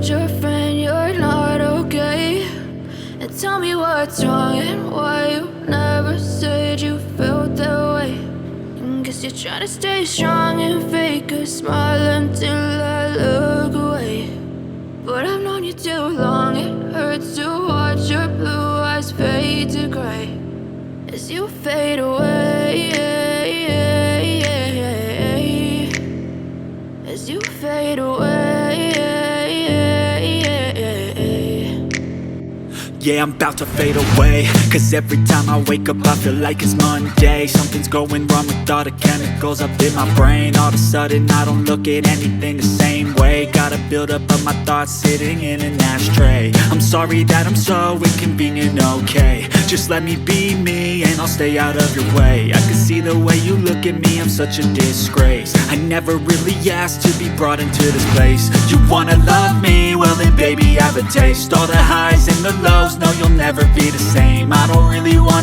told your friend you're not okay, and tell me what's wrong and why you never said you felt that way. And guess you're trying to stay strong and fake a smile until I look away. But I've known you too long, it hurts to watch your blue eyes fade to gray as you fade away, as you fade away. Yeah, I'm about to fade away, cause every time I wake up I feel like it's Monday. Something's going wrong with all the chemicals up in my brain. All of a sudden I don't look at anything the same way. Got a build up of my thoughts sitting in an ashtray. I'm sorry that I'm so inconvenient, okay. Just let me be me and I'll stay out of your way. I can see the way you look at me, I'm such a disgrace. I never really asked to be brought into this place. You wanna love me? Well then baby, have a taste. All the highs and the lows, no, you'll never be the same. I don't really wanna